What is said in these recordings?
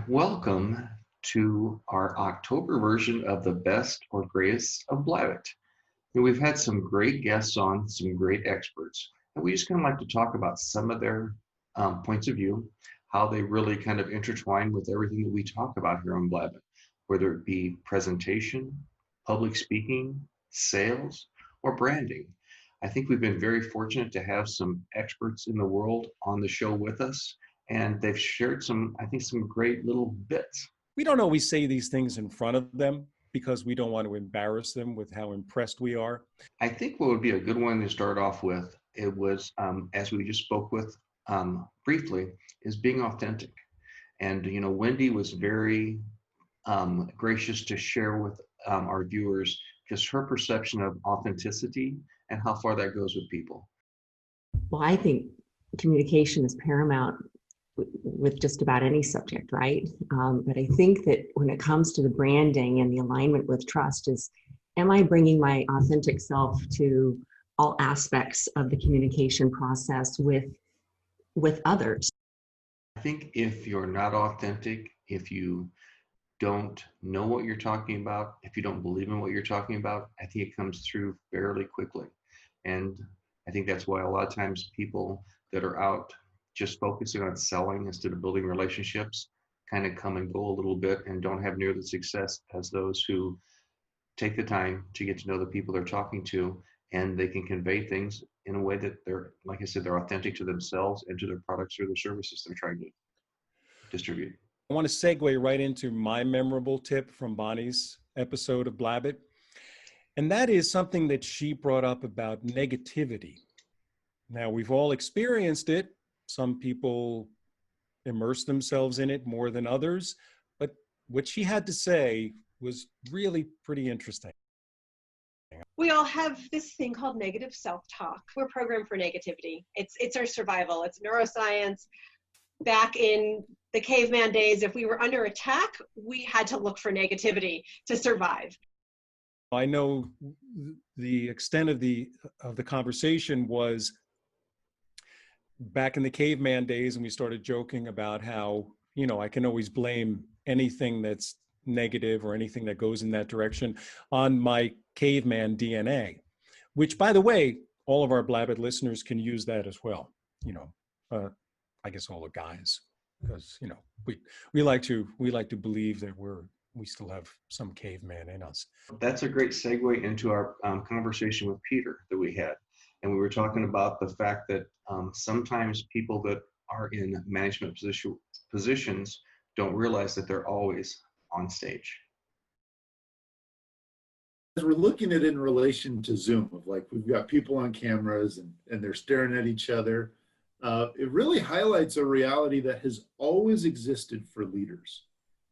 welcome to our October version of the best or greatest of Blabbit. And we've had some great guests on, some great experts, and we just kind of like to talk about some of their points of view, how they really kind of intertwine with everything that we talk about here on Blabbit, whether it be presentation, public speaking, sales, or branding. I think we've been very fortunate to have some experts in the world on the show with us, and they've shared some, I think, some great little bits. We don't always say these things in front of them because we don't want to embarrass them with how impressed we are. I think what would be a good one to start off with, it was, as we just spoke with briefly, is being authentic. And, you know, Wendy was very gracious to share with our viewers just her perception of authenticity and how far that goes with people. Well, I think communication is paramount with just about any subject, right? But I think that when it comes to the branding and the alignment with trust is, am I bringing my authentic self to all aspects of the communication process with others? I think if you're not authentic, if you don't know what you're talking about, if you don't believe in what you're talking about, I think it comes through fairly quickly. And I think that's why a lot of times people that are out just focusing on selling instead of building relationships kind of come and go a little bit and don't have near the success as those who take the time to get to know the people they're talking to, and they can convey things in a way that they're, like I said, they're authentic to themselves and to their products or their services they're trying to distribute. I want to segue right into my memorable tip from Bonnie's episode of Blabbit. And that is something that she brought up about negativity. Now, we've all experienced it. Some people immerse themselves in it more than others. But what she had to say was really pretty interesting. We all have this thing called negative self-talk. We're programmed for negativity. It's our survival. It's neuroscience. Back in the caveman days, if we were under attack, we had to look for negativity to survive. I know the extent of the conversation was back in the caveman days, and we started joking about how, you know, I can always blame anything that's negative or anything that goes in that direction on my caveman DNA, which, by the way, all of our Blabbit listeners can use that as well. You know, I guess all the guys, because, you know, we like to believe that we still have some caveman in us. That's a great segue into our conversation with Peter that we had. And we were talking about the fact that sometimes people that are in management positions don't realize that they're always on stage. As we're looking at it in relation to Zoom, of like we've got people on cameras and they're staring at each other, it really highlights a reality that has always existed for leaders.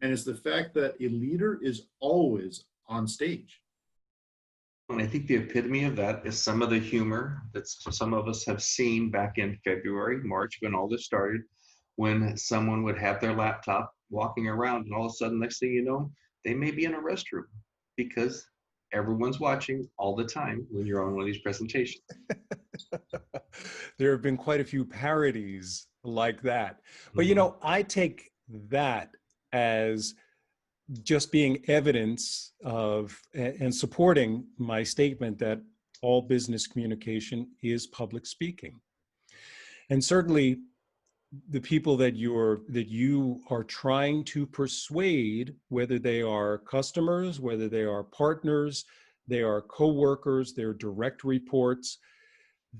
And it's the fact that a leader is always on stage. And I think the epitome of that is some of the humor that some of us have seen back in February, March, when all this started, when someone would have their laptop walking around and all of a sudden, next thing you know, they may be in a restroom because everyone's watching all the time when you're on one of these presentations. There have been quite a few parodies like that. But, you know, I take that as just being evidence of and supporting my statement that all business communication is public speaking. And certainly the people that you are trying to persuade, whether they are customers, whether they are partners, they are coworkers, they're direct reports,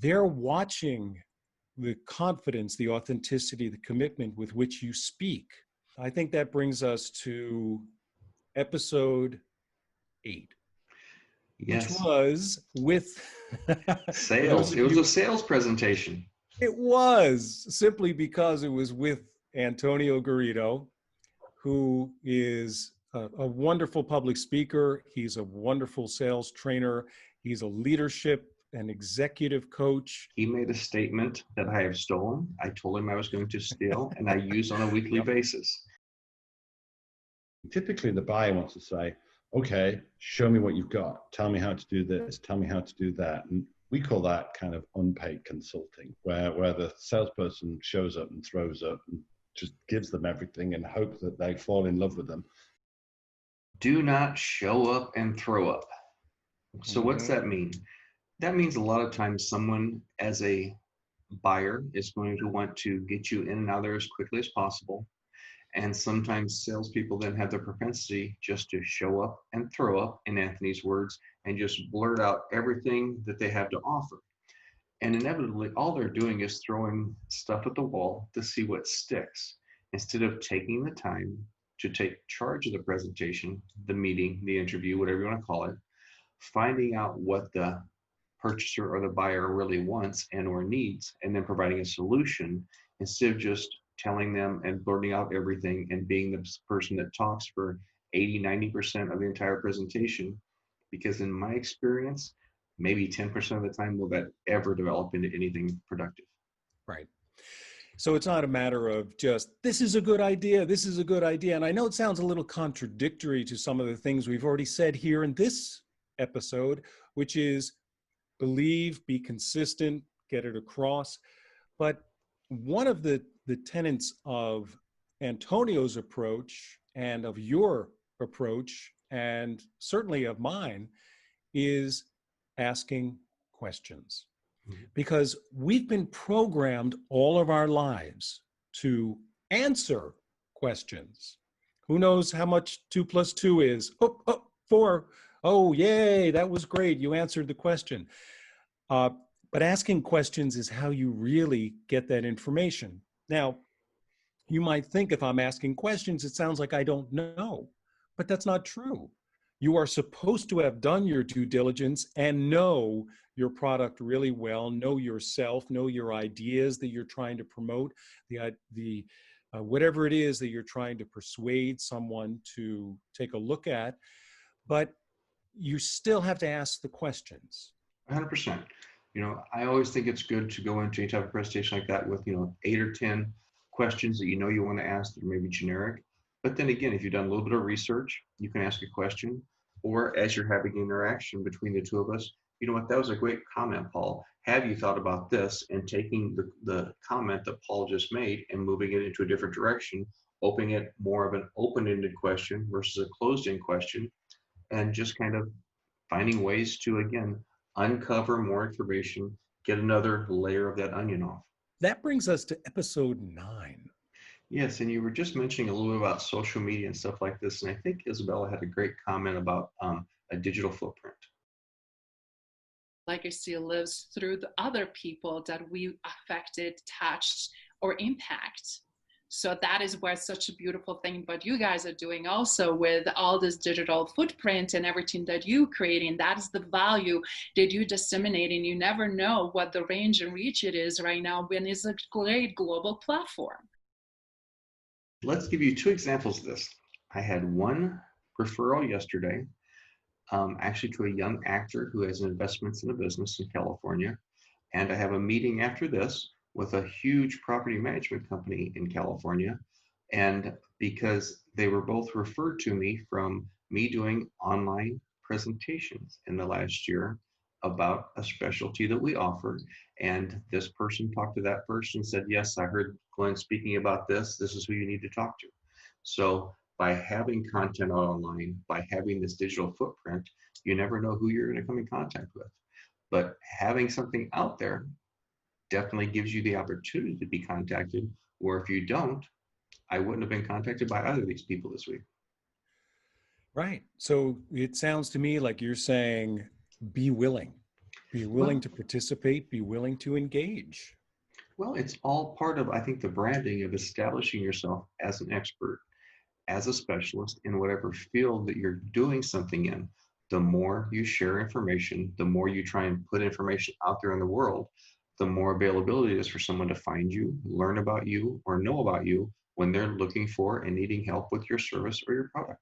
they're watching the confidence, the authenticity, the commitment with which you speak. I think that brings us to episode 8, yes, which was with sales. It was a sales presentation. It was, simply because it was with Antonio Garrido, who is a wonderful public speaker. He's a wonderful sales trainer. He's a leadership and executive coach. He made a statement that I have stolen. I told him I was going to steal, and I use on a weekly basis. Typically, the buyer wants to say, okay, show me what you've got. Tell me how to do this. Tell me how to do that. And we call that kind of unpaid consulting, where the salesperson shows up and throws up and just gives them everything and hope that they fall in love with them. Do not show up and throw up. So what's that mean? That means a lot of times someone as a buyer is going to want to get you in and out of there as quickly as possible. And sometimes salespeople then have the propensity just to show up and throw up, in Anthony's words, and just blurt out everything that they have to offer. And inevitably, all they're doing is throwing stuff at the wall to see what sticks, instead of taking the time to take charge of the presentation, the meeting, the interview, whatever you want to call it, finding out what the purchaser or the buyer really wants and or needs, and then providing a solution instead of just telling them and blurting out everything and being the person that talks for 80-90% of the entire presentation. Because in my experience, maybe 10% of the time will that ever develop into anything productive. Right. So it's not a matter of just, this is a good idea, this is a good idea. And I know it sounds a little contradictory to some of the things we've already said here in this episode, which is believe, be consistent, get it across. But one of the tenets of Antonio's approach and of your approach, and certainly of mine, is asking questions. Because we've been programmed all of our lives to answer questions. Who knows how much 2 + 2 is? Oh, 4. Oh, yay, that was great. You answered the question. But asking questions is how you really get that information. Now, you might think if I'm asking questions, it sounds like I don't know, but that's not true. You are supposed to have done your due diligence and know your product really well, know yourself, know your ideas that you're trying to promote, whatever it is that you're trying to persuade someone to take a look at, but you still have to ask the questions. 100%. I always think it's good to go into any type of presentation like that with, 8 or 10 questions that you want to ask that are maybe generic. But then again, if you've done a little bit of research, you can ask a question, or as you're having interaction between the two of us, you know what, that was a great comment, Paul. Have you thought about this? And taking the comment that Paul just made and moving it into a different direction, opening it more of an open-ended question versus a closed-end question, and just kind of finding ways to, again, uncover more information, get another layer of that onion off. That brings us to episode 9. Yes, and you were just mentioning a little bit about social media and stuff like this, and I think Isabella had a great comment about a digital footprint. Legacy lives through the other people that we affected, touched, or impact. So that is what's such a beautiful thing what you guys are doing also with all this digital footprint and everything that you creating. That is the value that you disseminate, and you never know what the range and reach it is right now when it's a great global platform. Let's give you 2 examples of this. I had one referral yesterday, actually to a young actor who has investments in a business in California. And I have a meeting after this with a huge property management company in California. And because they were both referred to me from me doing online presentations in the last year about a specialty that we offer. And this person talked to that person and said, yes, I heard Glenn speaking about this. This is who you need to talk to. So by having content online, by having this digital footprint, you never know who you're going to come in contact with. But having something out there definitely gives you the opportunity to be contacted, or if you don't, I wouldn't have been contacted by either of these people this week. Right. So it sounds to me like you're saying, be willing to participate, be willing to engage. Well, it's all part of, I think, the branding of establishing yourself as an expert, as a specialist in whatever field that you're doing something in. The more you share information, the more you try and put information out there in the world, the more availability it is for someone to find you, learn about you, or know about you when they're looking for and needing help with your service or your product.